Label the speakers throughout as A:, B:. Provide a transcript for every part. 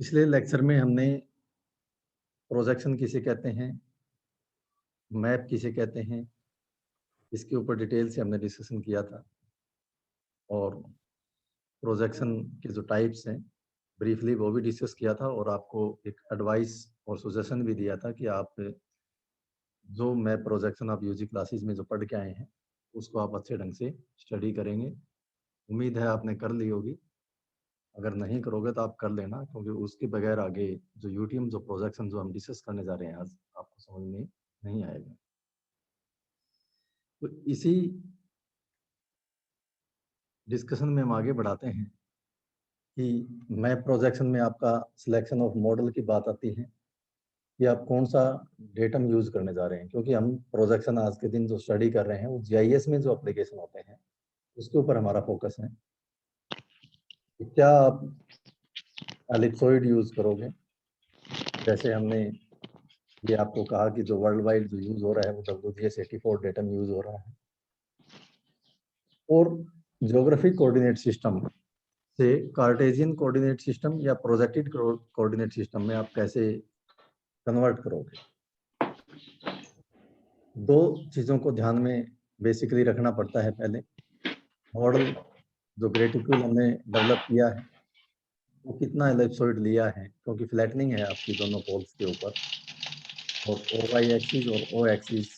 A: पिछले लेक्चर में हमने प्रोजेक्शन किसे कहते हैं, मैप किसे कहते हैं, इसके ऊपर डिटेल से हमने डिस्कशन किया था और प्रोजेक्शन के जो टाइप्स हैं ब्रीफली वो भी डिस्कस किया था और आपको एक एडवाइस और सजेशन भी दिया था कि आप जो मैप प्रोजेक्शन आप यूजी क्लासेस में जो पढ़ के आए हैं उसको आप अच्छे ढंग से स्टडी करेंगे। उम्मीद है आपने कर ली होगी। अगर नहीं करोगे तो आप कर लेना, क्योंकि उसके बगैर आगे जो यूटीएम जो प्रोजेक्शन जो हम डिस्कस करने जा रहे हैं आज आपको समझ में नहीं आएगा। तो इसी डिस्कशन में हम आगे बढ़ाते हैं कि मैप प्रोजेक्शन में आपका सिलेक्शन ऑफ मॉडल की बात आती है कि आप कौन सा डेटम यूज करने जा रहे हैं, क्योंकि हम प्रोजेक्शन आज के दिन जो स्टडी कर रहे हैं वो जीआईएस में जो एप्लीकेशन होते हैं उसके ऊपर हमारा फोकस है कि क्या आप एलिप्सॉइड यूज करोगे। जैसे हमने ये आपको कहा कि जो वर्ल्ड वाइड जो यूज हो रहा है वो WGS84 डेटम यूज हो रहा है, और ज्योग्राफिक कोऑर्डिनेट सिस्टम से कार्टेशियन कोऑर्डिनेट सिस्टम या प्रोजेक्टेड कोऑर्डिनेट सिस्टम में आप कैसे कन्वर्ट करोगे। दो चीज़ों को ध्यान में बेसिकली रखना पड़ता है। पहले मॉडल जो ग्रेटिक्यूल हमने डेवलप किया है वो कितना एलिप्सॉइड लिया है, क्योंकि फ्लैटनिंग है आपकी दोनों पोल्स के ऊपर, और OY एक्सिस और O एक्सिस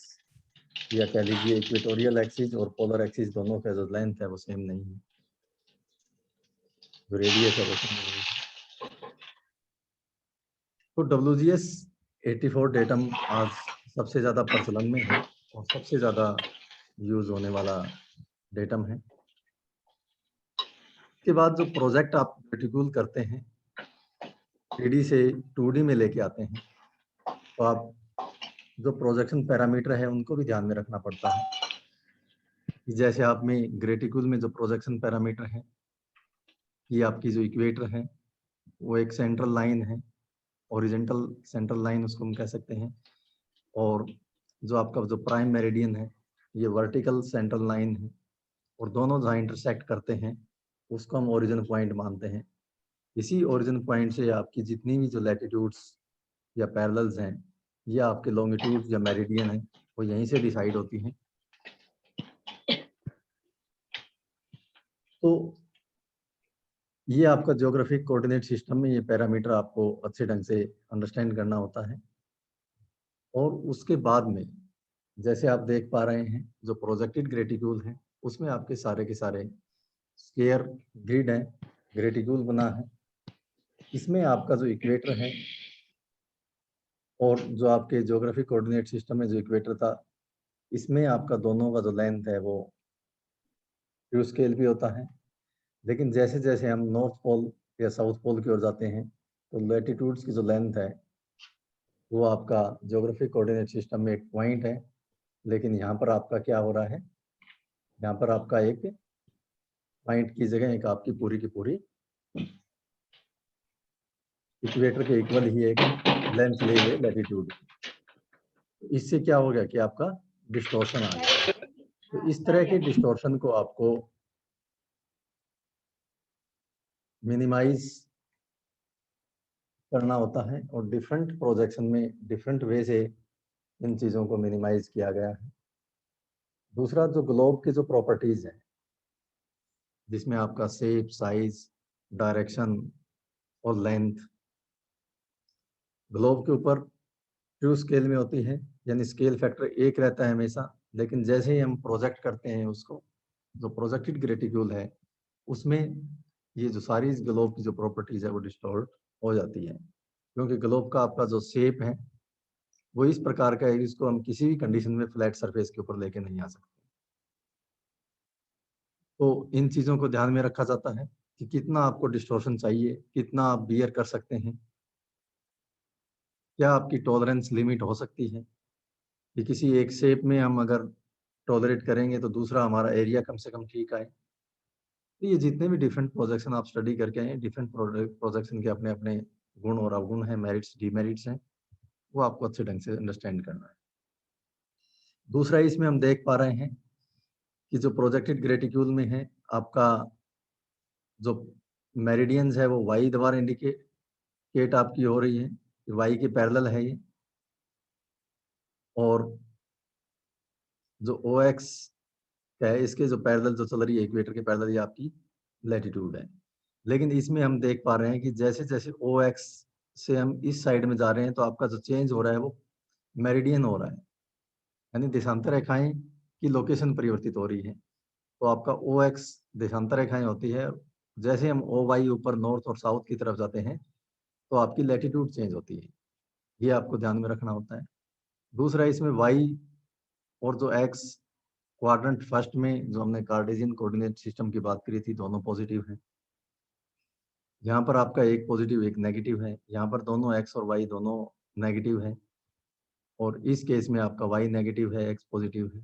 A: या कह लीजिए इक्वेटोरियल एक्सिस और पोलर एक्सिस दोनों का जो लेंथ है वो सेम नहीं है, जो रेडियस है वो सेम नहीं है। तो WGS84 डेटम आज सबसे ज़्यादा प्रचलन में है और सबसे ज़्यादा यूज होने वाला डेटम है। इसके बाद जो प्रोजेक्ट आप रेटिक्यूल करते हैं 3D से 2D में लेके आते हैं, तो आप जो प्रोजेक्शन पैरामीटर है उनको भी ध्यान में रखना पड़ता है। जैसे आप में ग्रेटिक्यूल में जो प्रोजेक्शन पैरामीटर है, ये आपकी जो इक्वेटर है वो एक सेंट्रल लाइन है, ओरिजेंटल सेंट्रल लाइन उसको हम कह सकते हैं, और जो आपका जो प्राइम मेरिडियन है ये वर्टिकल सेंट्रल लाइन है, और दोनों जहाँ इंटरसेक्ट करते हैं उसको हम ओरिजिन पॉइंट मानते हैं। इसी ओरिजिन पॉइंट से आपकी जितनी भी जो लैटिट्यूड्स या पैरेलल्स हैं या आपके लॉन्गिट्यूड्स या मेरिडियन है वो यहीं से डिसाइड होती हैं। तो ये आपका ज्योग्राफिक कोऑर्डिनेट सिस्टम में ये पैरामीटर आपको अच्छे ढंग से अंडरस्टैंड करना होता है। और उसके बाद में जैसे आप देख पा रहे हैं जो प्रोजेक्टेड ग्रेटिक्यूल है उसमें आपके सारे के सारे स्क्वायर ग्रिड है, ग्रेटिक्यूल बना है। इसमें आपका जो इक्वेटर है और जो आपके ज्योग्राफिक कोऑर्डिनेट सिस्टम में जो इक्वेटर था इसमें आपका दोनों का जो लेंथ है वो ट्रू स्केल भी होता है। लेकिन जैसे जैसे हम नॉर्थ पोल या साउथ पोल की ओर जाते हैं तो लैटिट्यूड्स की जो लेंथ है वो आपका ज्योग्राफिक कोऑर्डिनेट सिस्टम में एक पॉइंट है, लेकिन यहाँ पर आपका क्या हो रहा है, यहाँ पर आपका एक पॉइंट की जगह एक आपकी पूरी की पूरी इक्वेटर के इक्वल ही एक लेंथ ले ले लैटिट्यूड। इससे क्या हो गया कि आपका डिस्टॉर्शन आ गया। तो इस तरह के डिस्टॉर्शन को आपको मिनिमाइज करना होता है, और डिफरेंट प्रोजेक्शन में डिफरेंट वे से इन चीज़ों को मिनिमाइज किया गया है। दूसरा जो ग्लोब की जो प्रॉपर्टीज है जिसमें आपका शेप, साइज, डायरेक्शन और लेंथ ग्लोब के ऊपर ट्रू स्केल में होती है, यानी स्केल फैक्टर 1 रहता है हमेशा। लेकिन जैसे ही हम प्रोजेक्ट करते हैं उसको, जो प्रोजेक्टेड ग्रेटिक्यूल है उसमें ये जो सारी ग्लोब की जो प्रॉपर्टीज है वो डिस्टॉर्ट हो जाती है, क्योंकि ग्लोब का आपका जो शेप है वो इस प्रकार का है, इसको हम किसी भी कंडीशन में फ्लैट सरफेस के ऊपर लेके नहीं आ सकते। तो इन चीज़ों को ध्यान में रखा जाता है कि कितना आपको डिस्टॉर्शन चाहिए, कितना आप बियर कर सकते हैं, क्या आपकी टॉलरेंस लिमिट हो सकती है कि किसी एक शेप में हम अगर टॉलरेट करेंगे तो दूसरा हमारा एरिया कम से कम ठीक आए। तो ये जितने भी डिफरेंट प्रोजेक्शन आप स्टडी करके आए, डिफरेंट प्रोजेक्शन के अपने अपने गुण और अवगुण हैं, मेरिट्स डीमेरिट्स हैं, वो आपको अच्छे ढंग से अंडरस्टैंड करना है। दूसरा इसमें हम देख पा रहे हैं कि जो प्रोजेक्टेड ग्रेटिक्यूल में है आपका जो मेरिडियंस है वो वाई द्वारा इंडिकेट स्केट आपकी हो रही है, वाई के पैरेलल है ये, और जो ओ एक्स का है इसके जो पैरेलल जो चल रही है इक्वेटर के पैरेलल, ये आपकी लैटिट्यूड है। लेकिन इसमें हम देख पा रहे हैं कि जैसे जैसे ओ एक्स से हम इस साइड में जा रहे हैं तो आपका जो चेंज हो रहा है वो मेरिडियन हो रहा है, यानी देशांतर रेखाएं की लोकेशन परिवर्तित हो रही है। तो आपका ओ एक्स देशांतर रेखाएं होती है, जैसे हम ओ वाई ऊपर नॉर्थ और साउथ की तरफ जाते हैं तो आपकी लैटिट्यूड चेंज होती है, ये आपको ध्यान में रखना होता है। दूसरा, इसमें वाई और जो एक्स क्वाड्रेंट फर्स्ट में जो हमने कार्टेशियन कोऑर्डिनेट सिस्टम की बात करी थी, दोनों पॉजिटिव हैं। यहाँ पर आपका एक पॉजिटिव एक नेगेटिव है, यहाँ पर दोनों एक्स और वाई दोनों नेगेटिव है, और इस केस में आपका वाई नेगेटिव है, एक्स पॉजिटिव है।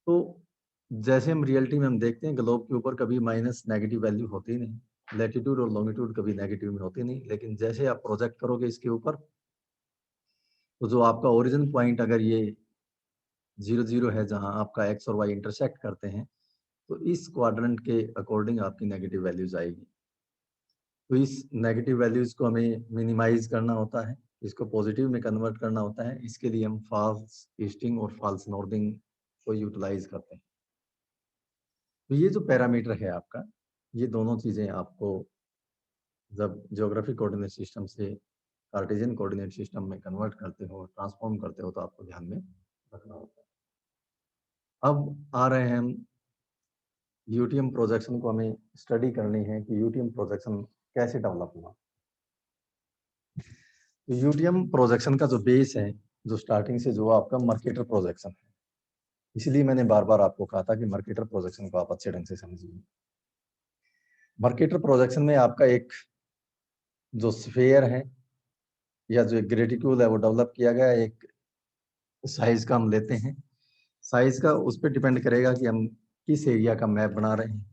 A: तो जैसे हम रियलिटी में हम देखते हैं ग्लोब के ऊपर कभी माइनस नेगेटिव वैल्यू होती नहीं, लैटिट्यूड और लॉन्गिट्यूड कभी नेगेटिव में होती नहीं, लेकिन जैसे आप प्रोजेक्ट करोगे इसके ऊपर तो जो आपका ओरिजिन पॉइंट अगर ये 0 है जहां आपका एक्स और वाई इंटरसेक्ट करते हैं तो इस क्वाड्रेंट के अकॉर्डिंग आपकी नेगेटिव वैल्यूज आएगी। तो इस नेगेटिव वैल्यूज को हमें मिनिमाइज करना होता है, इसको पॉजिटिव में कन्वर्ट करना होता है। इसके लिए हम फॉल्स ईस्टिंग और फॉल्स नॉर्थिंग को यूटिलाइज करते हैं। तो ये जो पैरामीटर है आपका, ये दोनों चीजें आपको जब ज्योग्राफिक कोऑर्डिनेट सिस्टम से कार्टेशियन कोऑर्डिनेट सिस्टम में कन्वर्ट करते हो, ट्रांसफॉर्म करते हो, तो आपको ध्यान में रखना होता है। अब आ रहे हैं हम यूटीएम प्रोजेक्शन को हमें स्टडी करनी है कि यूटीएम प्रोजेक्शन कैसे डेवलप हुआ। तो यूटीएम प्रोजेक्शन का जो बेस है, जो स्टार्टिंग से जो आपका मर्केटर प्रोजेक्शन है, इसलिए मैंने बार बार आपको कहा था कि मर्केटर प्रोजेक्शन को आप अच्छे ढंग से समझिए। मर्केटर प्रोजेक्शन में आपका एक जो स्फीयर है या जो एक ग्रेटिट्यूड है वो डेवलप किया गया, एक साइज का हम लेते हैं। साइज का उस पर डिपेंड करेगा कि हम किस एरिया का मैप बना रहे हैं,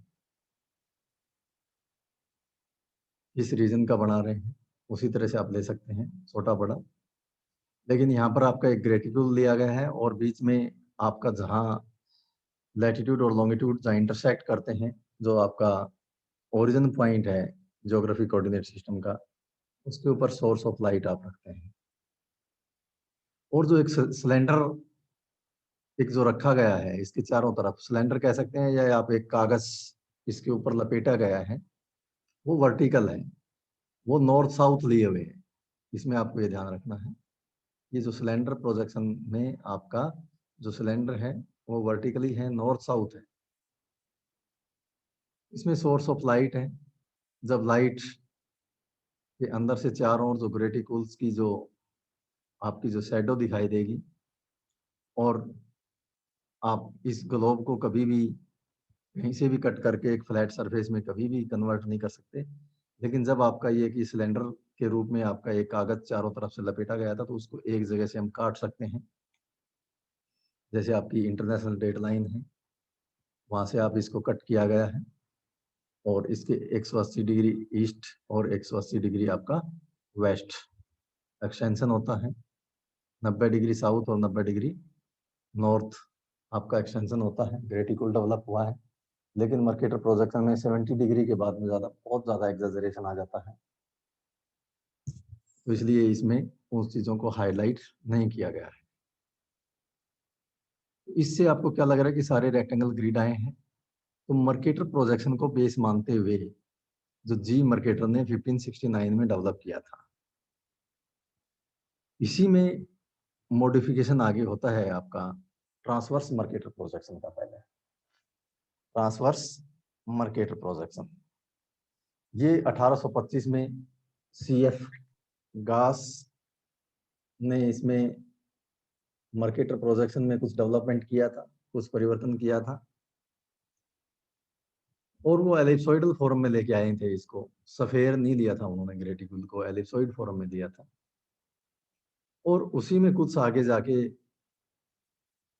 A: किस रीजन का बना रहे हैं, उसी तरह से आप ले सकते हैं छोटा बड़ा। लेकिन यहाँ पर आपका एक ग्रेटिट्यूड लिया गया है और बीच में आपका जहाँ लैटिट्यूड और लॉन्गिट्यूड जहाँ इंटरसेक्ट करते हैं, जो आपका ओरिजिन पॉइंट है ज्योग्राफिक कोऑर्डिनेट सिस्टम का, उसके ऊपर सोर्स ऑफ लाइट आप रखते हैं। और जो एक सिलेंडर एक जो रखा गया है इसके चारों तरफ, सिलेंडर कह सकते हैं या आप एक कागज इसके ऊपर लपेटा गया है, वो वर्टिकल है, वो नॉर्थ साउथ लिए हुए है। इसमें आपको ये ध्यान रखना है, ये जो सिलेंडर प्रोजेक्शन में आपका जो सिलेंडर है वो वर्टिकली है, नॉर्थ साउथ है। इसमें सोर्स ऑफ लाइट है, जब लाइट के अंदर से चारों ओर जो ग्रेटिकल्स की जो आपकी जो शैडो दिखाई देगी, और आप इस ग्लोब को कभी भी कहीं से भी कट करके एक फ्लैट सरफेस में कभी भी कन्वर्ट नहीं कर सकते। लेकिन जब आपका ये कि सिलेंडर के रूप में आपका एक कागज चारों तरफ से लपेटा गया था, तो उसको एक जगह से हम काट सकते हैं। जैसे आपकी इंटरनेशनल डेट लाइन है, वहां से आप इसको कट किया गया है, और इसके 180 डिग्री ईस्ट और 180 डिग्री आपका वेस्ट एक्सटेंशन होता है, 90 डिग्री साउथ और 90 डिग्री नॉर्थ आपका एक्सटेंशन होता है। ग्रेटिकल डेवलप हुआ है, लेकिन मर्केटर प्रोजेक्शन में 70 डिग्री के बाद में बहुत ज्यादा एग्जेजरेशन आ जाता है, तो इसलिए इसमें उस चीजों को हाईलाइट नहीं किया गया है। इससे आपको क्या लग रहा है कि सारे रेक्टेंगल ग्रिड आए हैं। तो मर्केटर प्रोजेक्शन को बेस मानते हुए जो जी मर्केटर ने 1569 में डेवलप किया था, इसी में मॉडिफिकेशन आगे होता है आपका ट्रांसवर्स मर्केटर प्रोजेक्शन का। पहले ट्रांसवर्स मर्केटर प्रोजेक्शन ये 1825 में सीएफ गास ने इसमें मर्केटर प्रोजेक्शन में कुछ डेवलपमेंट किया था, कुछ परिवर्तन किया था, और वो एलिप्सॉइडल फॉर्म में लेके आए थे इसको। सफेयर नहीं लिया था उन्होंने, ग्रेटिकल को एलिप्सॉइड फॉर्म में लिया था। और उसी में कुछ आगे जाके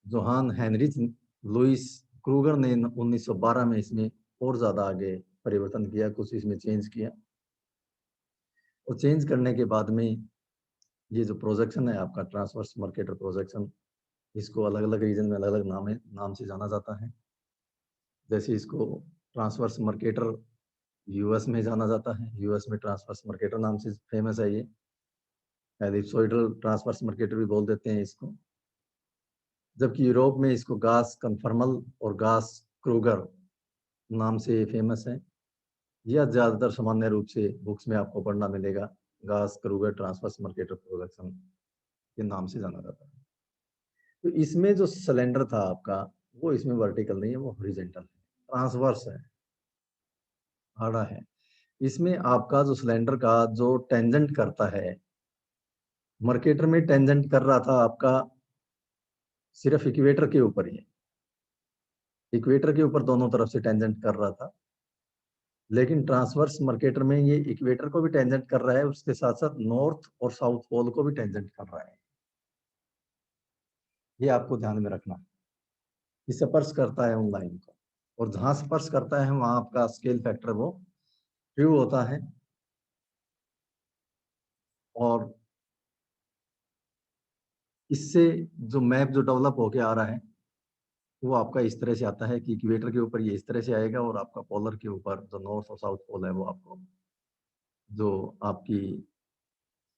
A: जोहान हेनरिच लुइस क्रूगर ने 1912 में इसमें और ज्यादा आगे परिवर्तन किया, कुछ इसमें चेंज किया। और चेंज करने के बाद में ये जो प्रोजेक्शन है आपका ट्रांसवर्स मर्केटर प्रोजेक्शन, इसको अलग अलग रीजन में अलग अलग नाम से जाना जाता है। जैसे इसको ट्रांसवर्स मर्केटर यूएस में जाना जाता है, यूएस में ट्रांसवर्स मर्केटर नाम से फेमस है ये, एलिप्सोइडल ट्रांसवर्स मर्केटर भी बोल देते हैं इसको। जबकि यूरोप में इसको गास कन्फर्मल और गास क्रूगर नाम से फेमस है। यह ज्यादातर सामान्य रूप से बुक्स में आपको पढ़ना मिलेगा, गास क्रूगर ट्रांसवर्स मर्केटर प्रोजेक्शन के नाम से जाना जाता है। तो इसमें जो सिलेंडर था आपका, वो इसमें वर्टिकल नहीं है, वो हॉरिजॉन्टल है, ट्रांसवर्स है, आड़ा है। इसमें आपका जो सिलेंडर का जो टेंजेंट करता है, मर्केटर में टेंजेंट कर रहा था आपका सिर्फ इक्वेटर के ऊपर ही, इक्वेटर के ऊपर दोनों तरफ से टेंजेंट कर रहा था। लेकिन ट्रांसवर्स मर्केटर में ये इक्वेटर को भी टेंजेंट कर रहा है, उसके साथ साथ नॉर्थ और साउथ पोल को भी टेंजेंट कर रहा है। ये आपको ध्यान में रखना है। ये स्पर्श करता है उन लाइन को, और जहां स्पर्श करता है वहां आपका स्केल फैक्टर वो ट्रू होता है। और इससे जो मैप जो डेवलप होके आ रहा है वो आपका इस तरह से आता है कि इक्वेटर के ऊपर ये इस तरह से आएगा, और आपका पोलर के ऊपर जो नॉर्थ और साउथ पोल है वो आपको जो आपकी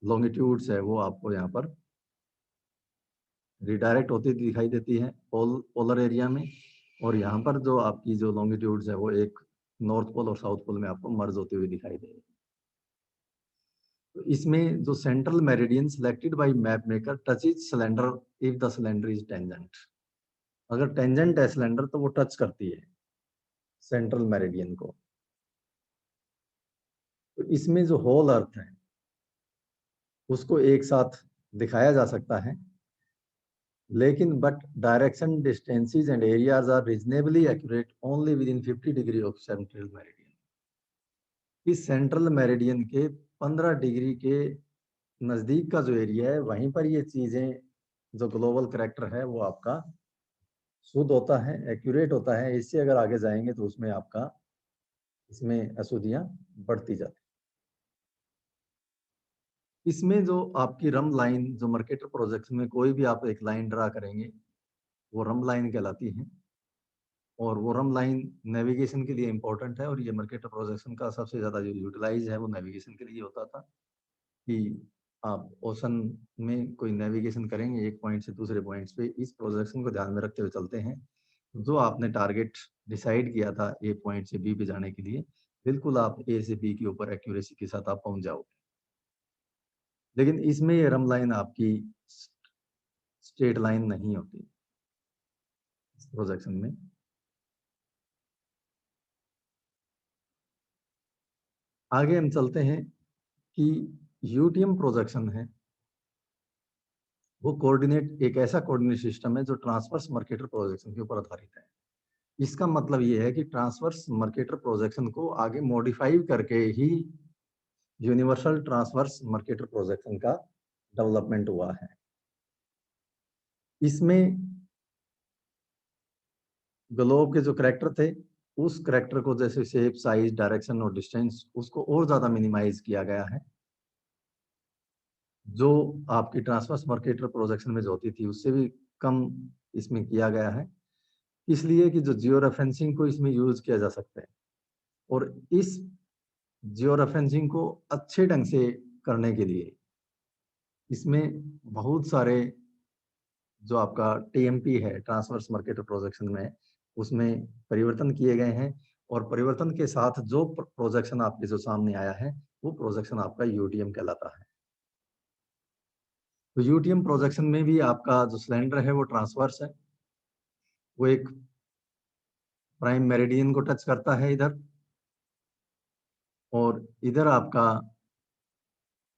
A: लॉन्गिट्यूड्स है वो आपको यहाँ पर रिडायरेक्ट होती दिखाई देती है पोलर एरिया में, और यहाँ पर जो आपकी जो लॉन्गिट्यूड्स है वो एक नॉर्थ पोल और साउथ पोल में आपको मर्ज होते हुए दिखाई देगी। तो इसमें जो central meridian selected by map maker touches cylinder if the cylinder is tangent. अगर टेंजेंट है सिलेंडर तो वो टच करती है सेंट्रल मेरिडियन को। तो इसमें जो होल अर्थ है उसको एक साथ दिखाया जा सकता है, लेकिन but direction distances and areas are reasonably accurate only within 50 degree of central meridian. इस सेंट्रल मेरिडियन के 15 डिग्री के नजदीक का जो एरिया है वहीं पर ये चीजें जो ग्लोबल करैक्टर है वो आपका शुद्ध होता है, एक्यूरेट होता है। इससे अगर आगे जाएंगे तो उसमें आपका इसमें अशुद्धियां बढ़ती जाती। इसमें जो आपकी रम लाइन जो मर्केटर प्रोजेक्शन में कोई भी आप एक लाइन ड्रा करेंगे वो रम लाइन कहलाती है, और वो रम लाइन नेविगेशन के लिए इंपॉर्टेंट है। और ये मर्केटर प्रोजेक्शन का सबसे ज्यादा जो यूटिलाइज है वो नेविगेशन के लिए होता था, कि आप ओशन में कोई नेविगेशन करेंगे एक पॉइंट से दूसरे पॉइंट्स पे, इस प्रोजेक्शन को ध्यान में रखते हुए चलते हैं। जो आपने टारगेट डिसाइड किया था ए पॉइंट से बी पे जाने के लिए, बिल्कुल आप ए से बी के ऊपर एक्यूरेसी के साथ आप पहुंच जाओगे। लेकिन इसमें ये रम लाइन आपकी स्ट्रेट लाइन नहीं होती इस प्रोजेक्शन में। आगे हम चलते हैं कि यूटीएम प्रोजेक्शन है वो कोऑर्डिनेट एक ऐसा कोऑर्डिनेट सिस्टम है जो ट्रांसवर्स मर्केटर प्रोजेक्शन के ऊपर आधारित है। इसका मतलब ये है कि ट्रांसवर्स मर्केटर प्रोजेक्शन को आगे मॉडिफाई करके ही यूनिवर्सल ट्रांसवर्स मर्केटर प्रोजेक्शन का डेवलपमेंट हुआ है। इसमें ग्लोब के जो करैक्टर थे उस करैक्टर को जैसे शेप, साइज, डायरेक्शन और डिस्टेंस उसको और ज्यादा मिनिमाइज किया गया है। जो आपकी ट्रांसवर्स मर्केटर प्रोजेक्शन में जो होती थी उससे भी कम इसमें किया गया है, इसलिए कि जो जियो रेफरेंसिंग को इसमें यूज किया जा सकता है। और इस जियो रेफरेंसिंग को अच्छे ढंग से करने के लिए इसमें बहुत सारे जो आपका टीएमपी है ट्रांसवर्स मर्केटर प्रोजेक्शन में उसमें परिवर्तन किए गए हैं। और परिवर्तन के साथ जो प्रोजेक्शन आपके जो सामने आया है वो प्रोजेक्शन आपका यूटीएम कहलाता है। तो यूटीएम प्रोजेक्शन में भी आपका जो सिलेंडर है वो ट्रांसवर्स है, वो एक प्राइम मेरिडियन को टच करता है इधर, और इधर आपका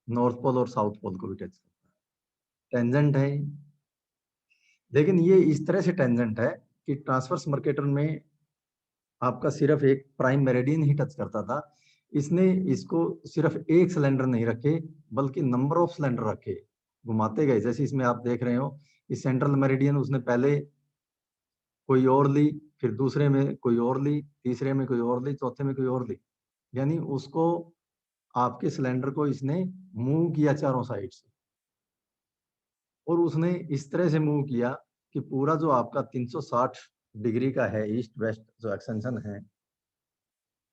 A: नॉर्थ पोल और साउथ पोल को भी टच करता है। टेंजेंट है, लेकिन ये इस तरह से टेंजेंट है कि ट्रांसवर्स मर्केटर में आपका सिर्फ एक प्राइम मेरिडियन ही टच करता था। इसने इसको सिर्फ एक सिलेंडर नहीं रखे बल्कि नंबर ऑफ सिलेंडर रखे, घुमाते गए। जैसे इसमें आप देख रहे हो इस सेंट्रल मेरिडियन उसने पहले कोई और ली, फिर दूसरे में कोई और ली, तीसरे में कोई और ली, चौथे में कोई और ली, यानी उसको आपके सिलेंडर को इसने मूव किया चारों साइड से। और उसने इस तरह से मूव किया कि पूरा जो आपका 360 डिग्री का है ईस्ट वेस्ट जो एक्सटेंशन है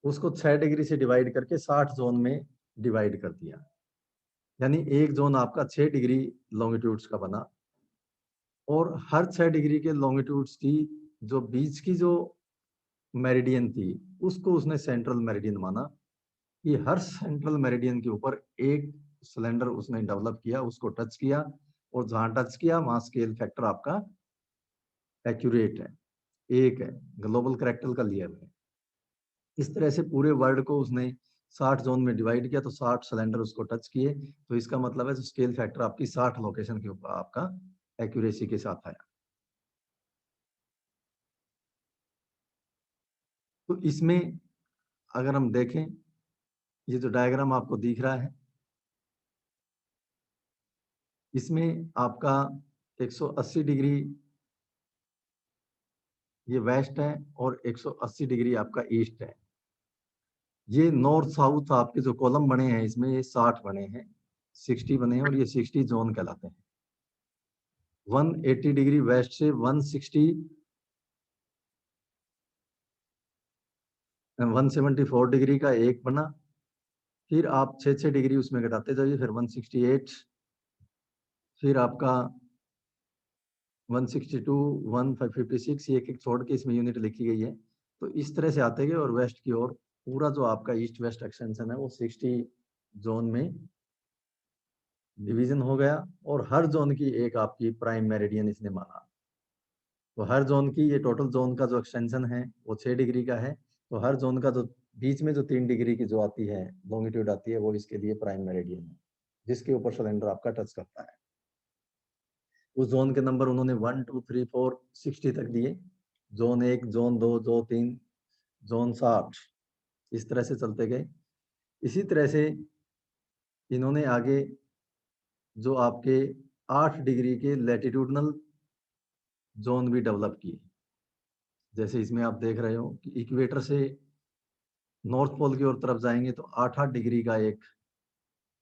A: उसको 6 डिग्री से डिवाइड करके 60 जोन में डिवाइड कर दिया। यानी एक जोन आपका 6 डिग्री लॉन्गिट्यूड्स का बना, और हर 6 डिग्री के लॉन्गिट्यूड्स की जो बीच की जो मेरिडियन थी उसको उसने सेंट्रल मेरिडियन माना, कि हर सेंट्रल मेरिडियन के ऊपर एक सिलेंडर उसने डेवलप किया, उसको टच किया, और जहां टच किया वहां स्केल फैक्टर आपका एक्यूरेट है, एक है, ग्लोबल करेक्टल का लिया है। इस तरह से पूरे वर्ल्ड को उसने 60 जोन में डिवाइड किया, तो 60 सिलेंडर उसको टच किए, तो इसका मतलब है स्केल फैक्टर आपकी 60 लोकेशन के ऊपर आपका एक्यूरेसी के साथ आया। तो इसमें अगर हम देखें, ये जो डायग्राम आपको दिख रहा है, इसमें आपका 180 डिग्री ये वेस्ट है और 180 डिग्री आपका ईस्ट है। ये नॉर्थ साउथ आपके जो कॉलम बने हैं इसमें ये 60 बने हैं, 60 बने हैं, और ये 60 जोन कहलाते हैं। 180 डिग्री वेस्ट से 174 डिग्री का एक बना, फिर आप 6 डिग्री उसमें घटाते जाइए, फिर 168, फिर आपका 162, 156, ये एक छोड़ के इसमें यूनिट लिखी गई है। तो इस तरह से आते गए और वेस्ट की ओर पूरा जो आपका ईस्ट वेस्ट एक्सटेंशन है वो 60 जोन में डिवीजन हो गया, और हर जोन की एक आपकी प्राइम मेरिडियन इसने माना। तो हर जोन की ये टोटल जोन का जो एक्सटेंशन है वो 6 डिग्री का है, तो हर जोन का जो बीच में जो 3 डिग्री की जो आती है लॉन्गिट्यूड आती है वो इसके लिए प्राइम मेरिडियन है, जिसके ऊपर सिलेंडर आपका टच करता है। उस जोन के नंबर उन्होंने 1, 2, 3, 4, 60 तक दिए। जोन 1, जोन 2, जोन 3, जोन 60, इस तरह से चलते गए। इसी तरह से इन्होंने आगे जो आपके 8 डिग्री के लैटिट्यूडनल जोन भी डेवलप किए। जैसे इसमें आप देख रहे हो कि इक्वेटर से नॉर्थ पोल की ओर तरफ जाएंगे तो 8-8 डिग्री का एक,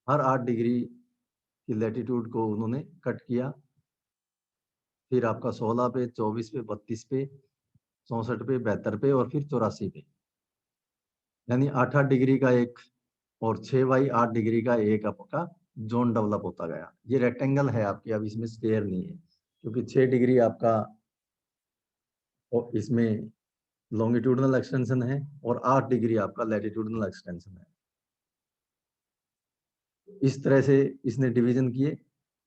A: हर 8 डिग्री की लैटिट्यूड को उन्होंने कट किया। फिर आपका 16 पे, 24 पे, 32 पे, 64 पे, 72 पे, और फिर 84 पे, यानी 8-8 डिग्री का एक और 6/8 डिग्री का एक आपका जोन डेवलप होता गया। ये रेक्टेंगल है आपकी, अब इसमें स्क्वायर नहीं है, क्योंकि 6 डिग्री आपका और इसमें लॉन्गिट्यूडनल एक्सटेंशन है और 8 डिग्री आपका लैटिट्यूडनल एक्सटेंशन है। इस तरह से इसने डिवीजन किए,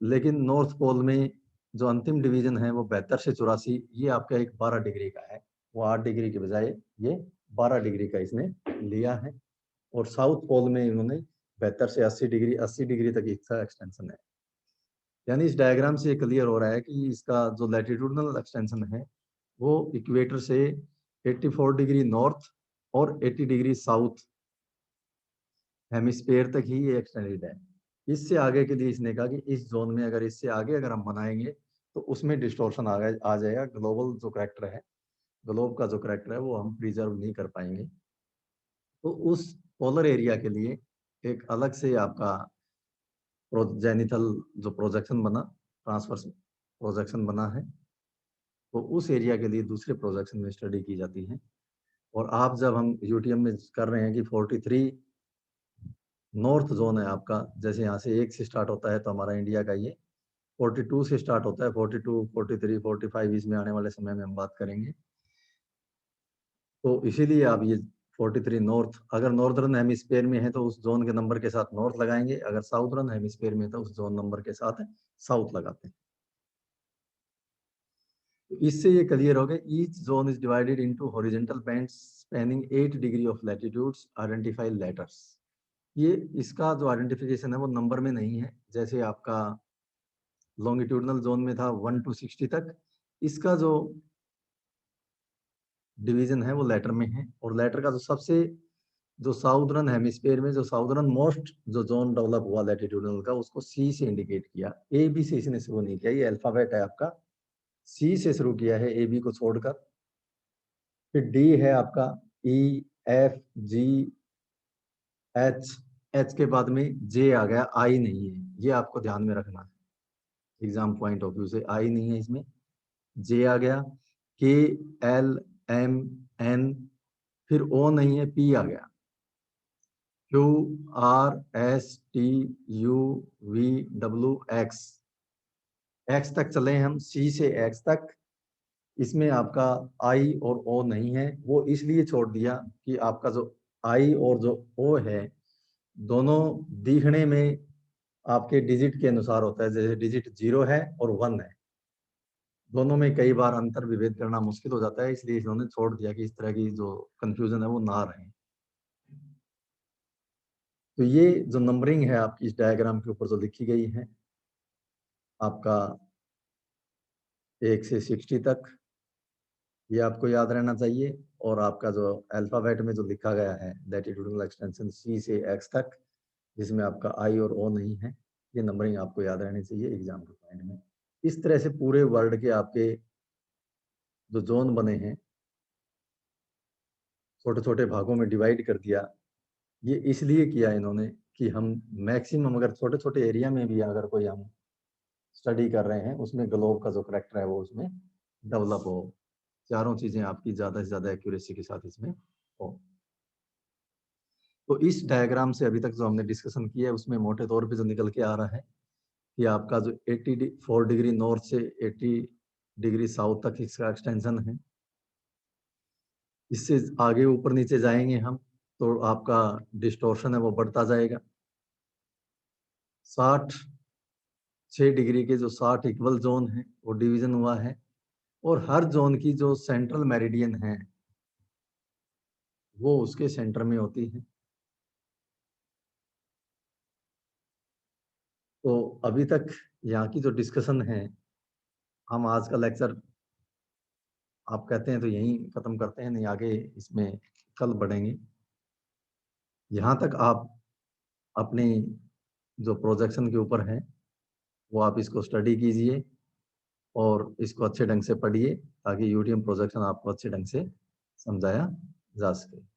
A: लेकिन नॉर्थ पोल में जो अंतिम डिवीजन है वो 72 से 84, ये आपका एक 12 डिग्री का है, वो 8 डिग्री के बजाय ये 12 डिग्री का इसने लिया है। और साउथ पोल में इन्होंने 72 से 80 डिग्री, 80 डिग्री तक इसका एक्सटेंशन है। यानी इस डायग्राम से क्लियर हो रहा है कि इसका जो लैटिट्यूडनल एक्सटेंशन है वो इक्वेटर से 84 डिग्री नॉर्थ और 80 डिग्री साउथ हेमिस्फीयर तक ही ये एक्सटेंडेड है। इससे आगे के लिए इसने कहा कि इस जोन में अगर इससे आगे अगर हम बनाएंगे तो उसमें डिस्टॉर्शन आ जाएगा, ग्लोबल जो करेक्टर है, ग्लोब का जो करेक्टर है वो हम प्रिजर्व नहीं कर पाएंगे। तो उस पोलर एरिया के लिए एक अलग से आपका जेनिथल जो प्रोजेक्शन बना, ट्रांसवर्स प्रोजेक्शन बना है, तो उस एरिया के लिए दूसरे प्रोजेक्शन में स्टडी की जाती है। और आप जब हम यूटीएम में कर रहे हैं कि 43 नॉर्थ जोन है आपका, जैसे यहाँ से 1 से स्टार्ट होता है तो हमारा इंडिया का ये 42 से स्टार्ट होता है, 42, 43, 45 इसमें आने वाले समय में हम बात करेंगे। तो इसीलिए आप ये 43 नॉर्थ, अगर नॉर्दर्न हेमिस्फीयर में है तो उस जोन के नंबर के साथ नॉर्थ लगाएंगे, अगर साउदर्न हेमिस्फीयर में है तो उस जोन नंबर के साथ साउथ लगाते हैं। तो इससे ये क्लियर हो गया, each zone is divided into horizontal bands spanning 8 degree of latitudes, identify letters. ये इसका जो आइडेंटिफिकेशन है वो नंबर में नहीं है, जैसे आपका लॉन्गिट्यूडनल जोन में था 1 to 60 तक, इसका जो डिवीजन है वो लेटर में है। और लेटर का जो सबसे जो साउदर्न हेमिस्फीयर में जो साउदर्न मोस्ट जो जोन डेवलप हुआ लैटिट्यूडनल का, उसको सी से इंडिकेट किया, ए बी से इसने शुरू नहीं किया, ये अल्फाबेट है आपका, सी से शुरू किया है ए बी को छोड़कर। फिर डी है आपका, ई, एफ, जी, एच, एच के बाद में जे आ गया, आई नहीं है, ये आपको ध्यान में रखना है, एग्जाम पॉइंट ऑफ व्यू से आई नहीं है इसमें, जे आ गया, के, एल, एम, एन, फिर ओ नहीं है, पी आ गया, Q R S T U V W x, x तक चले हम, सी से एक्स तक। इसमें आपका आई और ओ नहीं है, वो इसलिए छोड़ दिया कि आपका जो आई और जो ओ है दोनों दिखने में आपके डिजिट के अनुसार होता है, जैसे डिजिट 0 है और 1 है, दोनों में कई बार अंतर विभेद करना मुश्किल हो जाता है, इसलिए इन्होंने छोड़ दिया कि इस तरह की जो कंफ्यूजन है वो ना रहे। तो ये जो नंबरिंग है आपकी इस डायग्राम के ऊपर जो लिखी गई है, आपका 1 से 60 तक, ये आपको याद रहना चाहिए। और आपका जो अल्फाबेट में जो लिखा गया है लैटिट्यूडनल एक्सटेंशन सी से एक्स तक, जिसमें आपका आई और ओ नहीं है, ये नंबरिंग आपको याद रहनी चाहिए एग्जाम के पॉइंट में। इस तरह से पूरे वर्ल्ड के आपके जो जोन बने हैं, छोटे छोटे भागों में डिवाइड कर दिया। ये इसलिए किया इन्होंने कि हम मैक्सिमम अगर छोटे छोटे एरिया में भी अगर कोई हम स्टडी कर रहे हैं, उसमें ग्लोब का जो करेक्टर है वो उसमें डेवलप हो, चारों चीजें आपकी ज्यादा से ज्यादा एक्यूरेसी के साथ इसमें हो। तो इस डायग्राम से अभी तक जो हमने डिस्कशन किया है उसमें मोटे तौर पे जो निकल के आ रहा है कि आपका जो 84 डिग्री नॉर्थ से 80 डिग्री साउथ तक इसका एक्सटेंशन है। इससे आगे ऊपर नीचे जाएंगे हम तो आपका डिस्टोर्शन है वो बढ़ता जाएगा। 6 डिग्री के जो 60 इक्वल जोन है वो डिवीजन हुआ है, और हर जोन की जो सेंट्रल मेरिडियन है वो उसके सेंटर में होती है। तो अभी तक यहाँ की जो डिस्कशन है, हम आज का लेक्चर आप कहते हैं तो यहीं खत्म करते हैं, नहीं आगे इसमें कल बढ़ेंगे। यहाँ तक आप अपनी जो प्रोजेक्शन के ऊपर है वो आप इसको स्टडी कीजिए और इसको अच्छे ढंग से पढ़िए ताकि यूटीएम प्रोजेक्शन आपको अच्छे ढंग से समझाया जा सके।